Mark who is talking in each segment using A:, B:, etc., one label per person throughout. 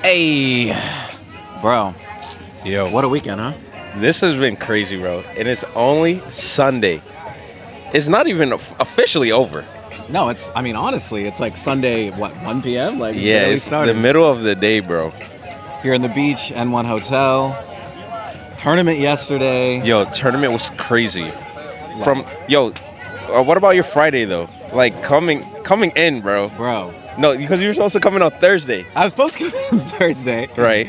A: Hey, bro.
B: Yo,
A: What a weekend, huh?
B: this has been crazy, bro. And it's only Sunday. It's not even officially over.
A: No, honestly, it's like Sunday, 1 p.m.? Like,
B: Yeah,
A: barely
B: it's
A: started.
B: the middle of the day, bro.
A: Here in the beach, N1 Hotel. Tournament yesterday.
B: Yo, tournament was crazy. What about your Friday, though? Like, coming in, bro.
A: Bro,
B: No, because you were supposed to come in on Thursday.
A: I was supposed to come in Thursday.
B: Right.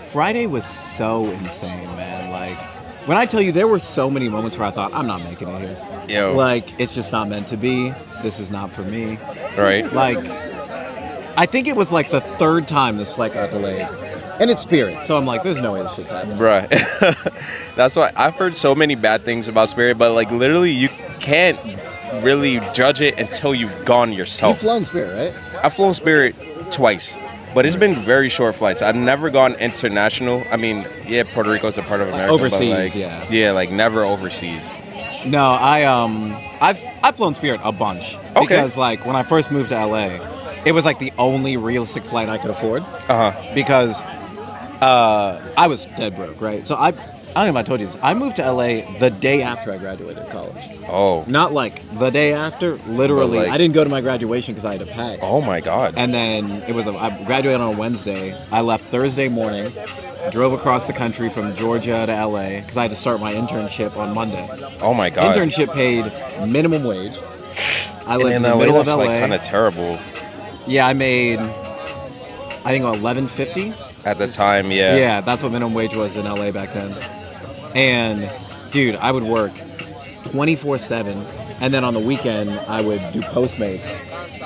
A: Friday was so insane, man. Like, when I tell you, there were so many moments where I thought, I'm not making it here.
B: Yo.
A: Like, it's just not meant to be. This is not for me.
B: Right.
A: Like, I think it was like the third time this flight got delayed. And it's Spirit, so I'm like, there's no way this shit's happening.
B: Bruh. That's why I've heard so many bad things about Spirit, but like literally you can't really judge it until you've gone yourself.
A: You've flown Spirit, right?
B: I've flown Spirit twice, but it's been very short flights. I've never gone international. I mean, yeah, Puerto Rico's a part of America.
A: Overseas,
B: but like,
A: yeah.
B: Yeah, like never overseas.
A: No, I've flown Spirit a bunch.
B: Okay.
A: Because like when I first moved to LA, it was like the only realistic flight I could afford. Because I was dead broke, right? So I don't know if I told you this. I moved to LA the day after I graduated college.
B: Oh.
A: Not like the day after, literally.
B: But, like-
A: I didn't go to my graduation because I had to pack.
B: Oh my God.
A: And then I graduated on a Wednesday. I left Thursday morning, drove across the country from Georgia to LA because I had to start my internship on Monday.
B: Oh my God.
A: Internship paid minimum wage. I lived
B: And
A: in the
B: LA,
A: middle of
B: that's
A: LA.
B: like kind of terrible
A: Yeah, I made, I think $11.50.
B: at the time. Yeah.
A: Yeah, that's what minimum wage was in LA back then. And dude, I would work 24/7, and then on the weekend I would do Postmates.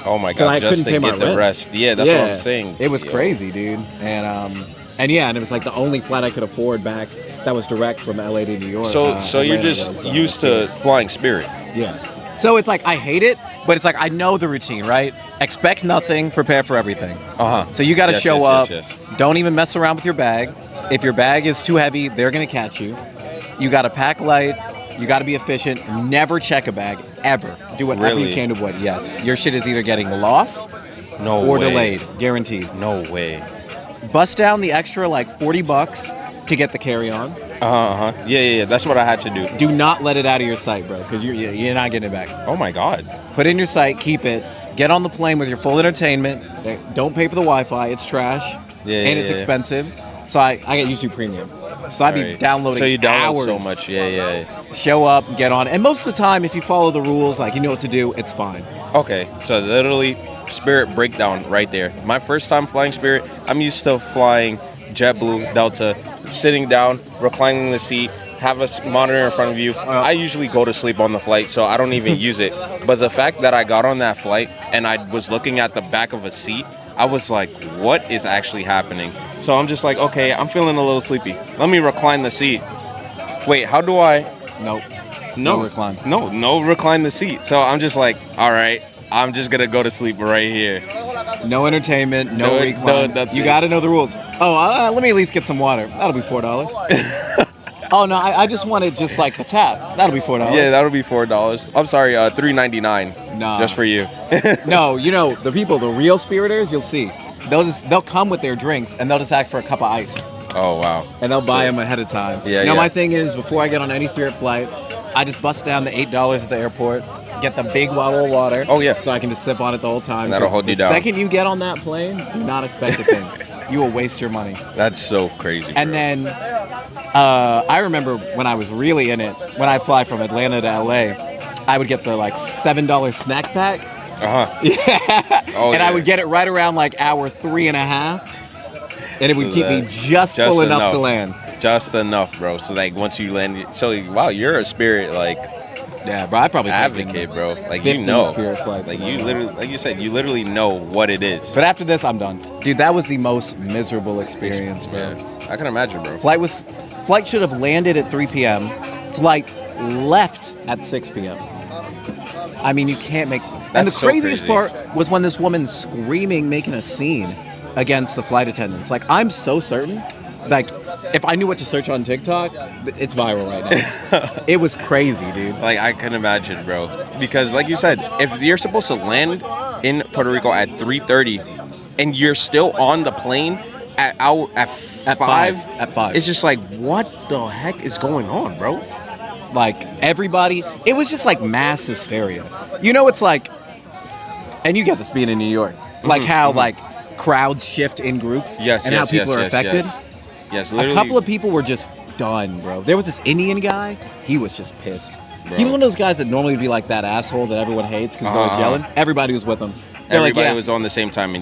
B: Oh my
A: 'Cause
B: God.
A: I
B: Just
A: couldn't
B: to
A: pay my
B: get the
A: rent.
B: rest. Yeah, that's what I'm saying.
A: It was
B: Yo.
A: crazy, dude. And it was like the only flight I could afford back that was direct from LA to New York.
B: So you're
A: Atlanta
B: just
A: was,
B: used to flying Spirit.
A: Yeah. So it's like I hate it, but it's like I know the routine, right? Expect nothing, prepare for everything. So you got to
B: Yes,
A: show
B: yes,
A: up.
B: yes,
A: Don't even mess around with your bag. If your bag is too heavy, they're gonna catch you. You got to pack light. You got to be efficient. Never check a bag ever. Do whatever
B: Really?
A: you can to avoid. Yes, your shit is either getting lost
B: No
A: or
B: way.
A: delayed, guaranteed.
B: No way.
A: Bust down the extra like $40 to get the carry-on.
B: Yeah. That's what I had to do.
A: Do not let it out of your sight, bro, because you're not getting it back.
B: Oh my God.
A: Put it in your sight, keep it. Get on the plane with your full entertainment. Don't pay for the Wi-Fi. It's trash. And it's expensive. So I get used to premium. So I'd be
B: Right.
A: downloading
B: So you download
A: hours.
B: so much. Yeah.
A: Show up and get on. And most of the time, if you follow the rules, like you know what to do, it's fine.
B: Okay. So literally, Spirit breakdown right there. My first time flying Spirit, I'm used to flying JetBlue, Delta, sitting down, reclining the seat, have a monitor in front of you. I usually go to sleep on the flight, so I don't even use it. But the fact that I got on that flight and I was looking at the back of a seat, I was like, what is actually happening? So I'm just like, okay, I'm feeling a little sleepy. Let me recline the seat. Wait, how do I?
A: Nope.
B: No
A: recline.
B: No recline the seat. So I'm just like, all right, I'm just gonna go to sleep right here.
A: No entertainment, no
B: No,
A: recline.
B: nothing.
A: You got to know the rules. Let me at least get some water. That'll be $4. Oh no, I just wanted just like the tap. That'll be $4.
B: Yeah, that'll be $4. I'm sorry, $3.99.
A: Nah.
B: Just for you.
A: No, the people, the real Spiriters, you'll see. They'll come with their drinks and they'll just ask for a cup of ice.
B: Oh wow.
A: And they'll buy them ahead of time.
B: Yeah,
A: No,
B: yeah.
A: my thing is, before I get on any Spirit flight, I just bust down the $8 at the airport, get the big bottle of water.
B: Oh, yeah.
A: So I can just sip on it the whole time.
B: And that'll
A: 'cause
B: hold you
A: the
B: down.
A: second you get on that plane, do not expect a thing. You will waste your money.
B: That's so crazy.
A: And
B: bro.
A: then I remember when I was really in it, when I fly from Atlanta to LA, I would get the like $7 snack pack. Yeah.
B: Oh,
A: and I
B: yeah.
A: would get it right around like hour 3.5. And it would
B: So
A: keep me
B: that-
A: just full enough to land.
B: Just enough, bro. So like once you land, wow, you're a Spirit like
A: Yeah, bro, I probably
B: advocate, bro. Like
A: 15
B: you know,
A: Spirit flights
B: like
A: in a
B: you
A: row.
B: literally, like you said, you literally know what it is.
A: But after this, I'm done. Dude, that was the most miserable experience, bro.
B: Yeah, I can imagine, bro.
A: Flight should have landed at 3 p.m. Flight left at 6 p.m. I mean, you can't make... And the
B: so
A: craziest
B: crazy.
A: part was when this woman screaming, making a scene against the flight attendants. Like, I'm so certain, like, if I knew what to search on TikTok, it's viral right now. It was crazy, dude.
B: Like I can imagine, bro. Because like you said, if you're supposed to land in Puerto Rico at 3:30 and you're still on the plane, at 5.
A: At 5.
B: It's just like, what the heck is going on, bro?
A: Like, everybody, it was just like mass hysteria. You know, it's like, and you get this being in New York, like how like crowds shift in groups and how people are affected.
B: Yes,
A: a
B: literally.
A: couple of people were just done, bro. There was this Indian guy, he was just pissed.
B: Bro.
A: He was one of those guys that normally would be like that asshole that everyone hates because he's always yelling. Everybody was with him. They're
B: Everybody
A: like,
B: was on the same timing,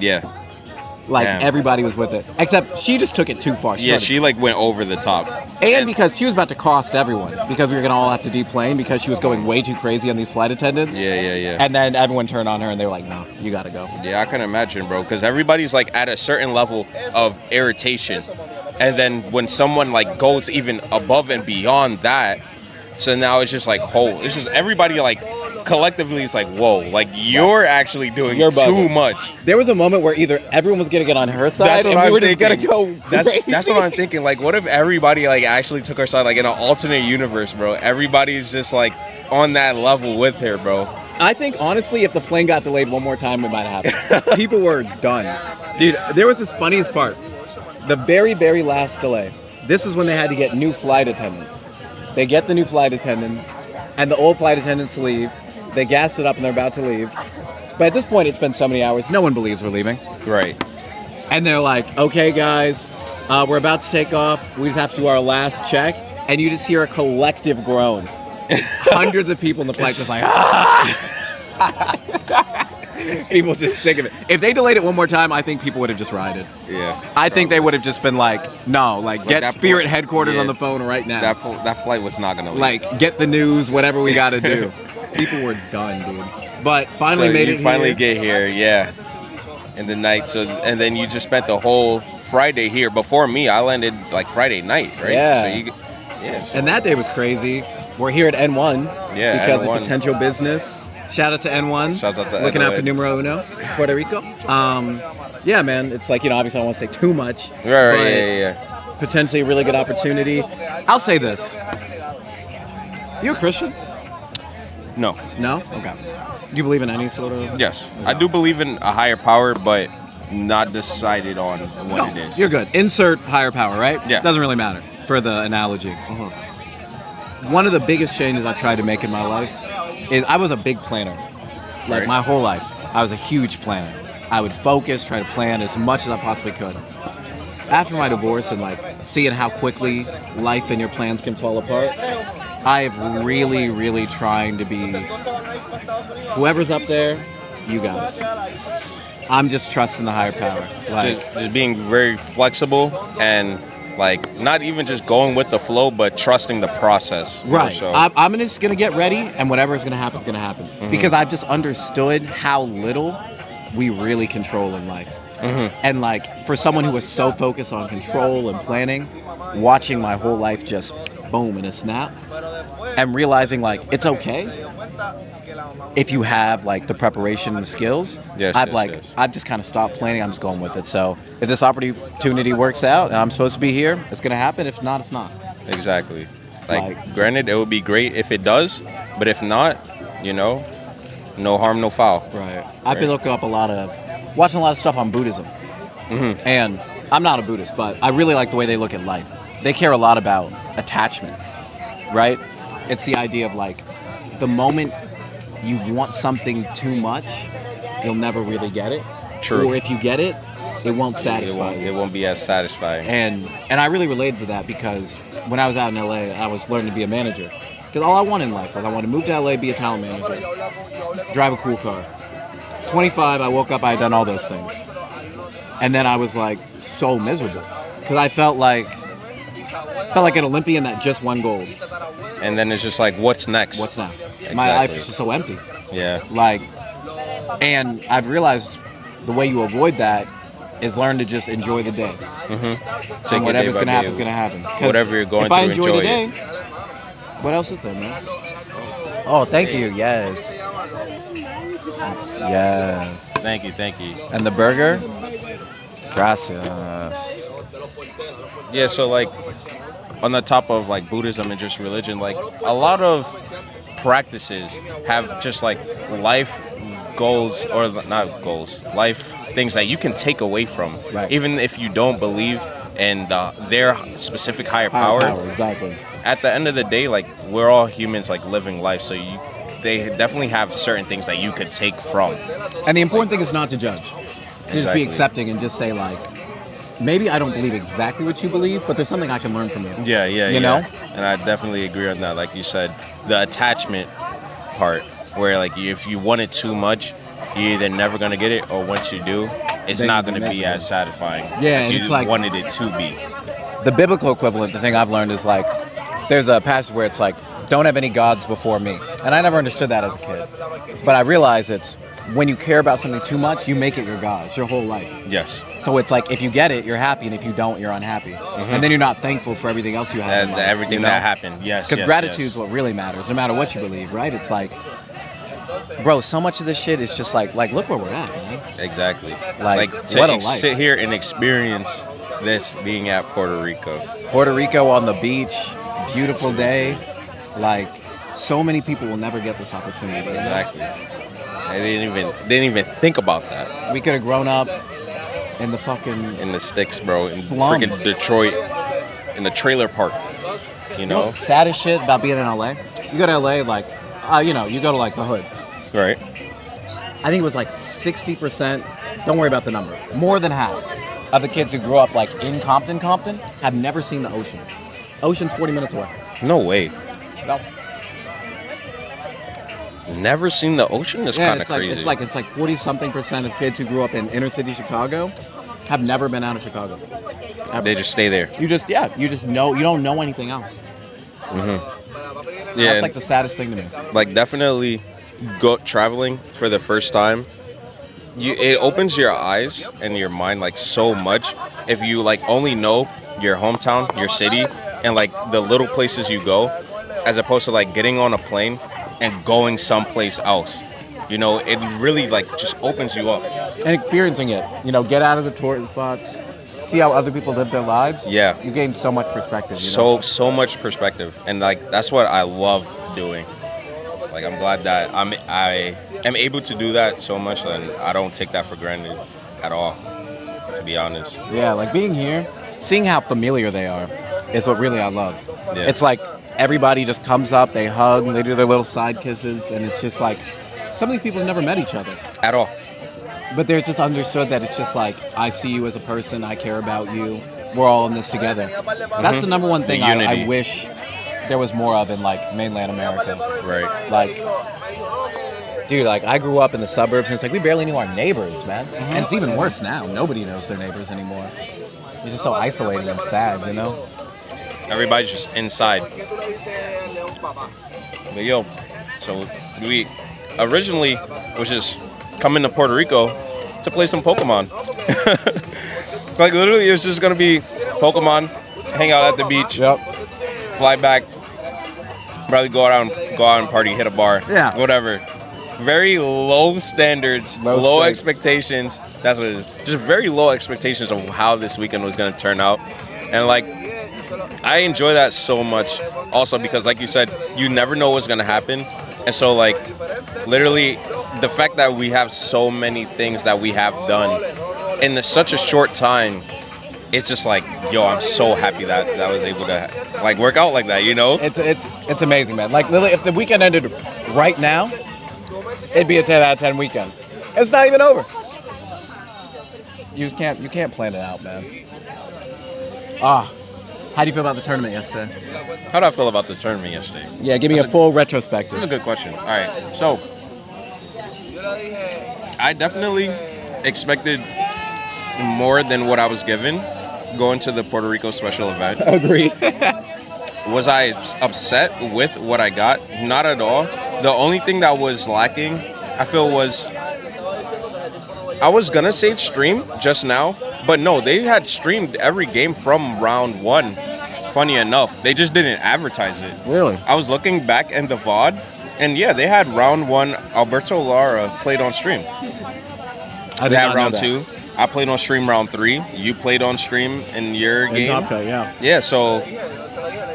A: Like,
B: Damn.
A: everybody was with it. Except she just took it too far.
B: She like went over the top.
A: And because she was about to cost everyone. Because we were going to all have to deplane because she was going way too crazy on these flight attendants.
B: Yeah.
A: And then everyone turned on her and they were like, no, you got to go.
B: Yeah, I can imagine, bro. Because everybody's like at a certain level of irritation. And then when someone like goes even above and beyond that, so now it's just like, this is everybody like collectively is like, whoa, like you're actually doing too much.
A: There was a moment where either everyone was gonna get on her side and we were just gonna go crazy.
B: That's what I'm thinking. Like, what if everybody like actually took our side, like in an alternate universe, bro? Everybody's just like on that level with her, bro.
A: I think honestly, if the plane got delayed one more time, it might have happened. People were done, dude. There was this funniest part. The very, very last delay. This is when they had to get new flight attendants. They get the new flight attendants, and the old flight attendants leave. They gas it up, and they're about to leave. But at this point, it's been so many hours, no one believes we're leaving.
B: Right.
A: And they're like, okay, guys, we're about to take off. We just have to do our last check. And you just hear a collective groan. Hundreds of people in the flight just like, ah! People just sick of it. If they delayed it one more time, I think people would have just rioted.
B: Yeah.
A: I think they would have just been like, no, like get Spirit headquarters on the phone right now.
B: That flight was not going to leave.
A: Like, get the news, whatever we got to do. People were done, dude. But finally made it here.
B: Finally get here, yeah. In the night. And then you just spent the whole Friday here. Before me, I landed like Friday night, right?
A: Yeah. And that day was crazy. We're here at N1 because
B: N1.
A: of potential business. Shout out to N1.
B: Shout out to
A: Looking
B: N1.
A: out for numero uno, Puerto Rico. Yeah, man. It's like, obviously I don't want to say too much.
B: Right, yeah.
A: Potentially a really good opportunity. I'll say this. You a Christian?
B: No.
A: No? Okay. Do you believe in any sort of...
B: Yes. I do believe in a higher power, but not decided on what it is.
A: You're good. Insert higher power, right?
B: Yeah.
A: Doesn't really matter for the analogy. One of the biggest changes I've tried to make in my life is I was a big planner. Like my whole life, I was a huge planner. I would focus, try to plan as much as I possibly could. After my divorce and like seeing how quickly life and your plans can fall apart, I have really, really trying to be whoever's up there, you got it. I'm just trusting the higher power. Like
B: just being very flexible and like not even just going with the flow, but trusting the process.
A: Right.
B: So.
A: I'm just going to get ready, and whatever is going to happen is going to happen. Because I've just understood how little we really control in life. And like for someone who was so focused on control and planning, watching my whole life just boom in a snap, and realizing like it's okay if you have like the preparation and the skills. I've just kind of stopped planning. I'm just going with it. So if this opportunity works out and I'm supposed to be here, it's gonna happen. If not, it's not.
B: Exactly. Like granted, it would be great if it does, but if not, no harm, no foul.
A: Right. I've been watching a lot of stuff on Buddhism, and I'm not a Buddhist, but I really like the way they look at life. They care a lot about attachment, right? It's the idea of like the moment you want something too much, you'll never really get it.
B: True.
A: Or if you get it, it won't satisfy you.
B: It won't be as satisfying.
A: And I really related to that because when I was out in LA, I was learning to be a manager. Because all I wanted in life was I wanted to move to LA, be a talent manager, drive a cool car. 25, I woke up, I had done all those things. And then I was like so miserable because I felt like an Olympian that just won gold.
B: And then it's just like, what's next?
A: What's now?
B: Exactly.
A: My life is just so empty.
B: Yeah.
A: And I've realized the way you avoid that is learn to just enjoy the day. So whatever's going to happen is going to happen.
B: Whatever you're going
A: through,
B: enjoy
A: the day, what else is there, man? Oh, thank you. Yes. Yes.
B: Thank you.
A: And the burger? Gracias.
B: Yeah, so like on the top of like Buddhism and just religion, like a lot of practices have just like life goals, or not goals, life things that you can take away from,
A: Right.
B: even if you don't believe in their specific higher power.
A: Exactly.
B: At the end of the day, like, we're all humans, like, living life, so they definitely have certain things that you could take from.
A: And the important thing is not to judge. To just be
B: Exactly.
A: accepting and just say, like, maybe I don't believe exactly what you believe, but there's something I can learn from you.
B: Yeah,
A: You know?
B: And I definitely agree on that. Like you said, the attachment part, where like if you want it too much, you're either never gonna get it, or once you do, it's
A: Then
B: not
A: you
B: gonna be
A: never
B: as
A: do.
B: satisfying
A: Yeah,
B: as
A: and
B: you
A: it's like-
B: wanted it to be.
A: The biblical equivalent, the thing I've learned is like, there's a passage where it's like, don't have any gods before me. And I never understood that as a kid. But I realize it's when you care about something too much, you make it your god. It's your whole life.
B: Yes.
A: So it's like, if you get it, you're happy, and if you don't, you're unhappy. And then you're not thankful for everything else you have in
B: And
A: life,
B: everything
A: you know?
B: that happened. Yes.
A: Because
B: yes,
A: gratitude is
B: yes.
A: what really matters, no matter what you believe, right? It's like, bro, so much of this shit is just like look where we're at, man.
B: Exactly.
A: Like,
B: to
A: what a life.
B: sit here and experience this being at Puerto Rico.
A: Puerto Rico on the beach, beautiful day. Like, so many people will never get this opportunity. You know?
B: Exactly. I didn't even think about that.
A: We could have grown up in the fucking
B: In the sticks, bro. In
A: Slums.
B: freaking Detroit, in the trailer park. You
A: You know
B: know?
A: the saddest shit about being in LA? You go to LA, like, you go to like the hood.
B: Right.
A: I think it was like 60%, don't worry about the number, more than half of the kids who grew up like in Compton, have never seen the ocean. Ocean's 40 minutes away.
B: No way.
A: No.
B: Never seen the ocean? That's kind of
A: it's like,
B: crazy.
A: it's like 40-something% of kids who grew up in inner city Chicago have never been out of Chicago. Ever.
B: They just stay there.
A: You just know, you don't know anything else.
B: Yeah.
A: That's like the saddest thing to me.
B: Like definitely go traveling for the first time. It opens your eyes and your mind like so much if you like only know your hometown, your city, and like the little places you go, as opposed to like getting on a plane and going someplace else. You know, it really like just opens you up.
A: And experiencing it, get out of the tourist spots, see how other people live their lives.
B: Yeah.
A: You gain so much perspective. You know?
B: So much perspective, and like that's what I love doing. Like I'm glad that I am able to do that so much, and I don't take that for granted at all, to be honest.
A: Yeah, like being here, seeing how familiar they are is what really I love.
B: Yeah.
A: It's like everybody just comes up, they hug, they do their little side kisses, and it's just like some of these people have never met each other.
B: At all.
A: But they're just understood that it's just like, I see you as a person, I care about you, we're all in this together. That's the number one thing
B: The unity.
A: I wish there was more of in like mainland America.
B: Right.
A: Like, dude, like I grew up in the suburbs, and it's like we barely knew our neighbors, man. And it's even worse now. Nobody knows their neighbors anymore. It's just so isolating and sad, you know?
B: Everybody's just inside. But yo, so we originally was just coming to Puerto Rico to play some Pokemon. Like literally, it was just gonna be Pokemon, hang out at the beach,
A: Yep.
B: fly back, probably go out and party, hit a bar,
A: Yeah.
B: whatever. Very low standards,
A: Low
B: low
A: stakes.
B: expectations. That's what it is. Just very low expectations of how this weekend was gonna turn out, and like I enjoy that so much. Also because, like you said, you never know what's gonna happen, and so like literally the fact that we have so many things that we have done in such a short time, it's just like, yo, I'm so happy that I was able to like work out like that, you know?
A: It's amazing, man. Like literally, if the weekend ended right now, it'd be a 10 out of 10 weekend. It's not even over. You can't plan it out, man. How do you feel about the tournament yesterday?
B: How do I feel about the tournament yesterday?
A: Yeah, give me a full retrospective.
B: That's a good question. All right, so I definitely expected more than what I was given going to the Puerto Rico special event.
A: Agreed.
B: Was I upset with what I got? Not at all. The only thing that was lacking, I feel, was I was gonna say stream just now, but no, they had streamed every game from round one. Funny enough, they just didn't advertise it.
A: Really?
B: I was looking back in the VOD, and yeah, they had round one. Alberto Lara played on stream.
A: I
B: They had round two. I played on stream round three. You played on stream in your game.
A: Top cut, yeah.
B: Yeah, so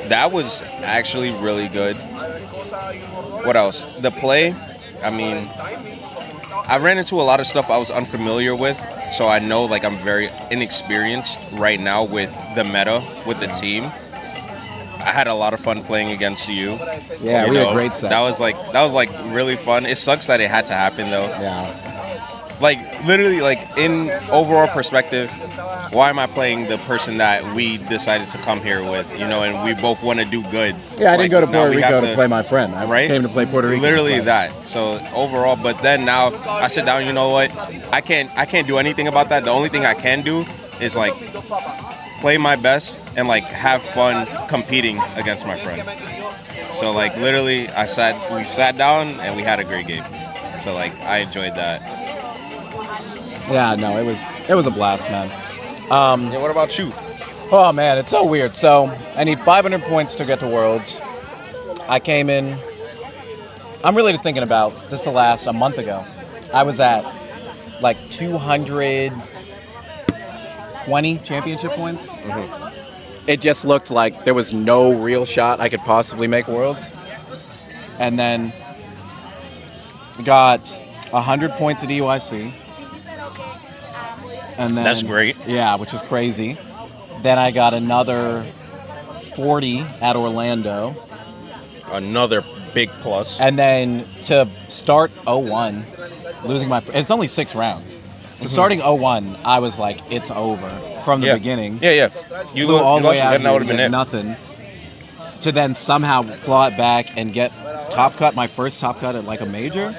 B: that was actually really good. What else? The play, I mean, I ran into a lot of stuff I was unfamiliar with, so I know like I'm very inexperienced right now with the meta with the team. I had a lot of fun playing against you.
A: Yeah, we had a great set.
B: That was like really fun. It sucks that it had to happen though.
A: Yeah.
B: Like literally, like in overall perspective, why am I playing the person that we decided to come here with? And we both want to do good.
A: Yeah, I didn't go to Puerto Rico to play my friend. I came to play Puerto Rico.
B: Literally that. So overall, but then now I sit down. You know what? I can't do anything about that. The only thing I can do is like play my best and like have fun competing against my friend. So like literally, we sat down and we had a great game. So like I enjoyed that.
A: Yeah, no, it was a blast, man.
B: Yeah, what about you?
A: Oh man, it's so weird. So I need 500 points to get to Worlds. I came in. I'm really just thinking about just a month ago. I was at like 220 championship points. Mm-hmm. It just looked like there was no real shot I could possibly make Worlds. And then got 100 points at EUIC. And then,
B: that's great.
A: Yeah, which is crazy. Then I got another 40 at Orlando.
B: Another big plus.
A: And then to start 0-1, losing it's only 6 rounds. So starting 0-1, I was like, it's over from the beginning.
B: Yeah.
A: You flew all the way out here, did nothing. To then somehow claw it back and get top cut, my first top cut at like a major.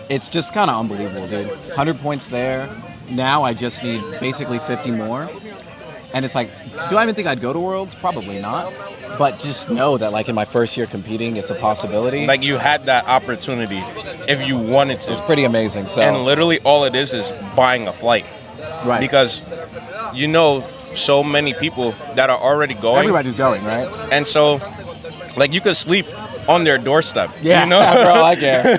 A: It's just kind of unbelievable, dude. 100 points there. Now I just need basically 50 more. And it's like, do I even think I'd go to Worlds? Probably not. But just know that like in my first year competing, it's a possibility.
B: Like you had that opportunity if you wanted to.
A: It's pretty amazing. So
B: and literally all it is buying a flight.
A: Right.
B: Because so many people that are already going.
A: Everybody's going, right?
B: And so like you could sleep on their doorstep.
A: Yeah,
B: bro,
A: I care.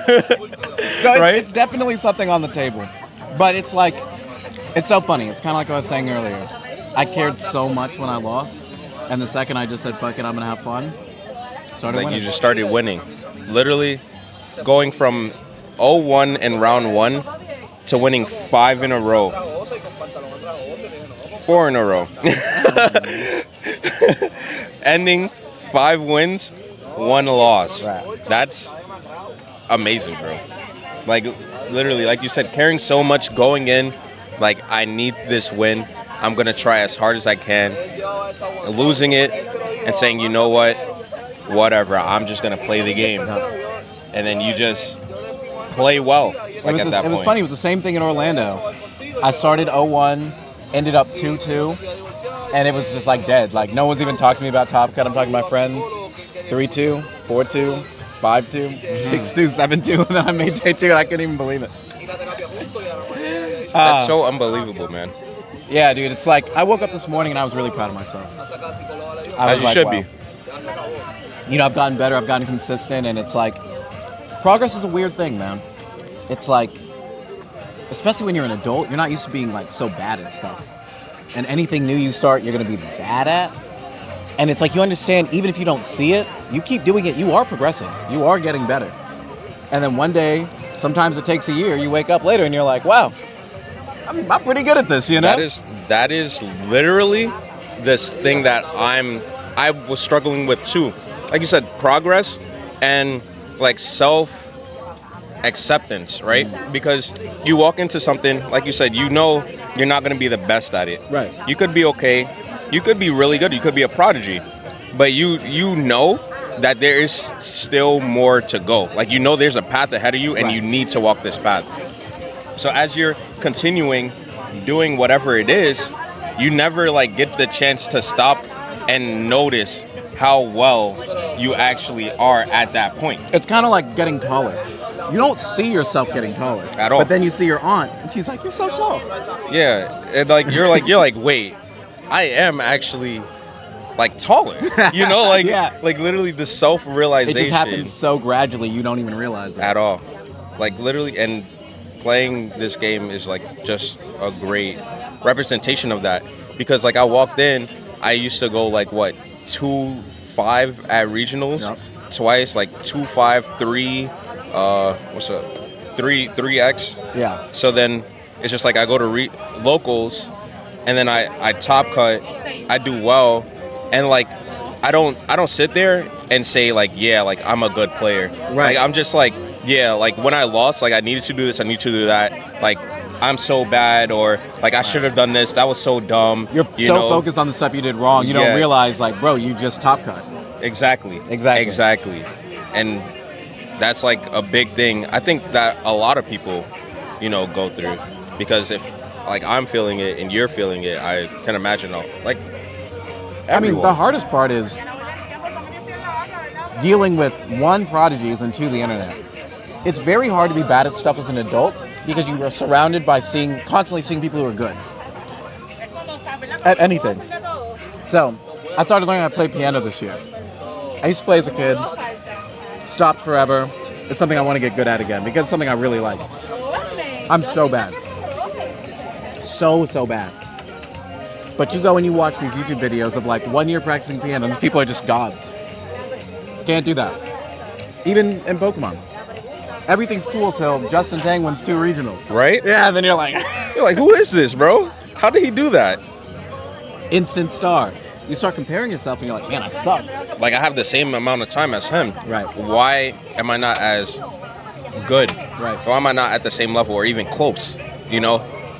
A: No,
B: right?
A: It's definitely something on the table. But it's like, it's so funny. It's kind of like what I was saying earlier. I cared so much when I lost, and the second I just said, fuck it, I'm going to have fun, started winning.
B: You just started winning. Literally going from 0-1 in round 1 to winning 5 in a row. 4 in a row. Ending 5 wins, 1 loss.
A: Right.
B: That's amazing, bro. Like, literally, like you said, caring so much going in, like, I need this win. I'm going to try as hard as I can. Losing it and saying, you know what, whatever, I'm just going to play the game. And then you just play well, like at that point.
A: It was funny. It was the same thing in Orlando. I started 0-1, ended up 2-2, and it was just like dead. Like, no one's even talking to me about Top Cut. I'm talking to my friends. 3-2, 4-2, 5-2, 6-2, 7-2, and then I made day 2, and I couldn't even believe it.
B: That's so unbelievable, man.
A: Yeah, dude. It's like I woke up this morning and I was really proud of myself.
B: As you should be.
A: I've gotten better. I've gotten consistent, and it's like progress is a weird thing, man. It's like, especially when you're an adult, you're not used to being like so bad at stuff, and anything new you start, you're gonna be bad at. And it's like you understand, even if you don't see it, you keep doing it. You are progressing. You are getting better. And then one day, sometimes it takes a year. You wake up later and you're like, wow. I'm pretty good at this,
B: That is literally this thing that I was struggling with too. Like you said, progress and like self-acceptance, right? Because you walk into something, like you said, you're not going to be the best at it.
A: Right.
B: You could be okay. You could be really good. You could be a prodigy. But you know that there is still more to go. Like there's a path ahead of you and you need to walk this path. So as you're continuing doing whatever it is, you never like get the chance to stop and notice how well you actually are at that point.
A: It's kind of like getting taller. You don't see yourself getting taller
B: at all.
A: But then you see your aunt and she's like, "You're so tall."
B: Yeah, and like you're like, wait, I am actually like taller. Like literally the self-realization.
A: It just happens so gradually you don't even realize it
B: at all. Like literally, and playing this game is like just a great representation of that, because like I walked in, I used to go like 2-5 at regionals, twice, like 2-5, 3 3x.
A: Yeah.
B: So then It's just like I go to locals, and then I top cut, I do well, and like I don't sit there and say like, yeah, like I'm a good player.
A: Right.
B: Like I'm just like, yeah, like when I lost, like I needed to do this, I need to do that. Like I'm so bad, or like I should have done this. That was so dumb.
A: You're so focused on the stuff you did wrong, you don't realize like, bro, you just top cut.
B: Exactly. And that's like a big thing. I think that a lot of people, go through, because if like I'm feeling it and you're feeling it, I can imagine like everyone.
A: I mean, the hardest part is dealing with one, prodigies, and two, the internet. It's very hard to be bad at stuff as an adult because you are surrounded by constantly seeing people who are good at anything. So I started learning how to play piano this year. I used to play as a kid, stopped forever. It's something I want to get good at again because it's something I really like. I'm so bad. So bad. But you go and you watch these YouTube videos of like 1 year practicing piano, and these people are just gods. Can't do that. Even in Pokemon. Everything's cool till Justin Tang wins 2 regionals.
B: Right?
A: Yeah, then you're like,
B: who is this, bro? How did he do that?
A: Instant star. You start comparing yourself and you're like, man, I suck.
B: Like I have the same amount of time as him.
A: Right.
B: Why am I not as good?
A: Right.
B: Why am I not at the same level or even close?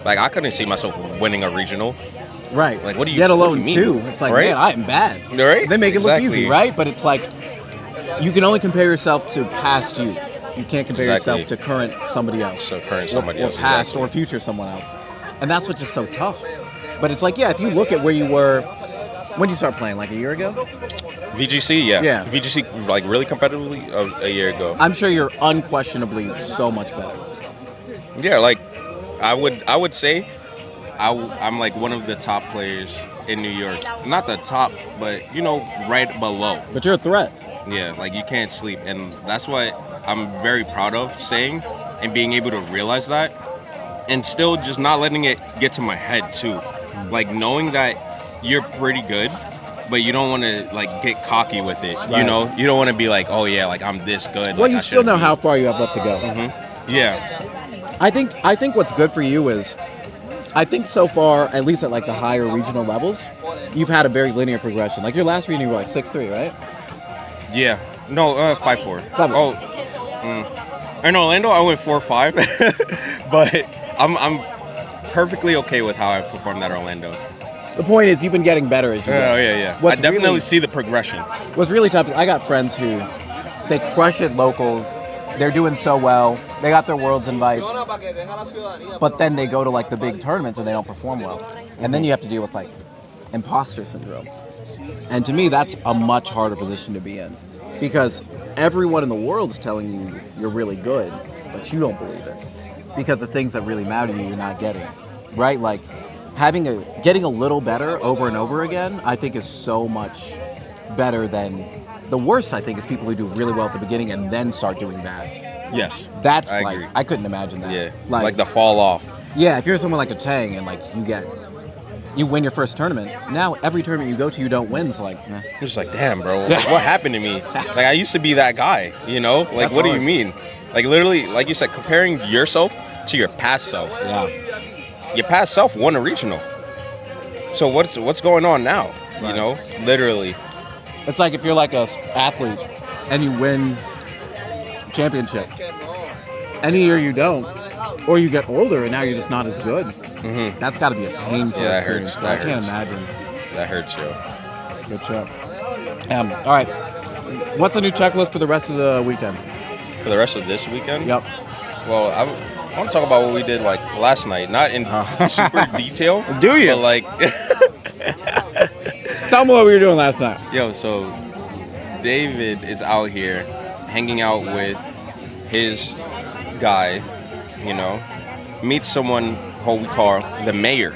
B: Like I couldn't see myself winning a regional.
A: Right.
B: Like what do you?
A: Let alone
B: mean?
A: 2. It's like,
B: right?
A: man, I am bad.
B: Right.
A: They make it look easy, right? But it's like you can only compare yourself to past you. You can't compare yourself to current somebody else.
B: So current somebody else.
A: Or past or future someone else. And that's what's just so tough. But it's like, yeah, if you look at where you were, when did you start playing? Like a year ago?
B: VGC, yeah.
A: Yeah.
B: VGC, like really competitively a year ago.
A: I'm sure you're unquestionably so much better.
B: Yeah, like I would say I'm like one of the top players in New York. Not the top, but right below.
A: But you're a threat.
B: Yeah, like you can't sleep, and that's what I'm very proud of saying and being able to realize that, and still just not letting it get to my head too. Like knowing that you're pretty good, but you don't want to like get cocky with it.
A: Right.
B: You don't want to be like, oh yeah, like I'm this good.
A: Well,
B: like,
A: you still know how far you have left to go.
B: Mm-hmm. Yeah.
A: I think what's good for you is, I think so far, at least at like the higher regional levels, you've had a very linear progression. Like your last region, you were like 6'3", right?
B: Yeah. No, 5'4". In Orlando, I went 4'5", but I'm perfectly okay with how I performed at Orlando.
A: The point is, you've been getting better as you go.
B: Oh, yeah. I definitely see the progression.
A: What's really tough is I got friends who, they crush at locals, they're doing so well, they got their Worlds invites, but then they go to like the big tournaments and they don't perform well. And then you have to deal with like imposter syndrome. And to me, that's a much harder position to be in, because everyone in the world is telling you you're really good, but you don't believe it, because the things that really matter to you, you're not getting, right? Like getting a little better over and over again, I think is so much better than the worst. I think is people who do really well at the beginning and then start doing bad.
B: Yes,
A: that's
B: I
A: like
B: agree.
A: I couldn't imagine that.
B: Yeah,
A: like
B: the fall off.
A: Yeah, if you're someone like a Tang and like you win your first tournament, now every tournament you go to you don't win. It's like, nah.
B: You're just like, damn, bro, what happened to me? Like I used to be that guy, Like
A: That's
B: what
A: hard.
B: do you mean? Like literally, like you said, comparing yourself to your past self.
A: Yeah.
B: Your past self won a regional. So what's going on now?
A: Right.
B: Literally.
A: It's like if you're like a athlete and you win championship. Any year you don't, or you get older and now you're just not as good.
B: Mm-hmm.
A: That's got to be a painful
B: that
A: experience.
B: hurts.
A: I can't imagine.
B: That hurts, yo.
A: Good job. All right. What's the new checklist for the rest of the weekend?
B: For the rest of this weekend?
A: Yep.
B: Well, I want to talk about what we did like last night. Not in super detail.
A: Do you?
B: But like,
A: tell me what we were doing last night.
B: yo, so David is out here hanging out with his guy, meets someone who we call the mayor.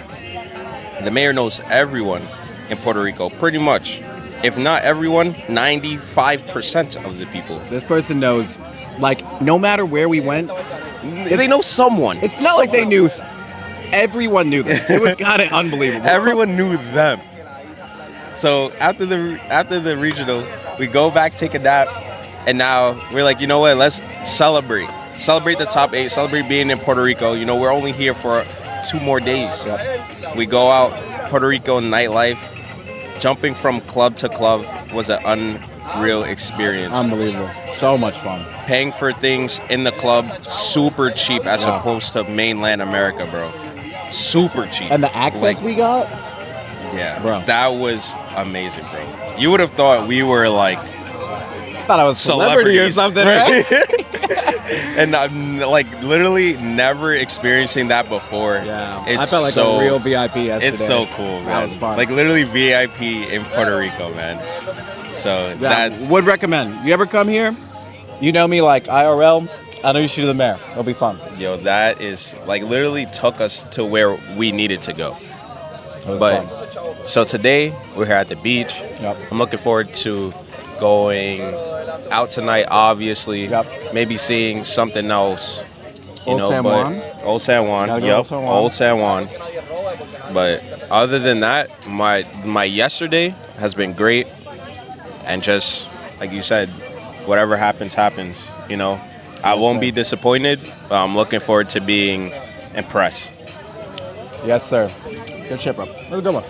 B: The mayor knows everyone in Puerto Rico, pretty much. If not everyone, 95% of the people.
A: This person knows, like, no matter where we went,
B: They know someone.
A: it's not like they knew. Everyone knew them. It was kind of unbelievable.
B: Everyone knew them. So after the regional, we go back, take a nap, and now we're like, you know what? Let's celebrate. celebrate the top 8, celebrate being in Puerto Rico. You know, we're only here for 2 more days.
A: Yep.
B: We go out, Puerto Rico nightlife, jumping from club to club was an unreal experience.
A: Unbelievable. So much fun.
B: Paying for things in the club super cheap as opposed to mainland America, bro. Super cheap.
A: And the access we got?
B: Yeah,
A: bro.
B: That was amazing, bro. You would have thought we were like
A: thought I was celebrity or something, right?
B: And I'm like literally never experiencing that before.
A: Yeah,
B: it's
A: I felt like a real VIP yesterday.
B: It's so cool, man.
A: That was fun.
B: Like literally VIP in Puerto Rico, man. So that's
A: would recommend. You ever come here? You know me like IRL. I know you should do the mayor. It'll be fun.
B: Yo, that is like literally took us to where we needed to go.
A: But
B: fun. So today we're here at the beach.
A: Yep.
B: I'm looking forward to going out tonight, obviously.
A: Yep.
B: Maybe seeing something else.
A: Old San Juan.
B: Old San Juan.
A: Gotta go
B: Yep.
A: Old San Juan.
B: Old San Juan. But other than that, my yesterday has been great. And just like you said, whatever happens, happens. You know, I won't be disappointed. But I'm looking forward to being impressed.
A: Yes, sir. Good shit, bro. That was a good one.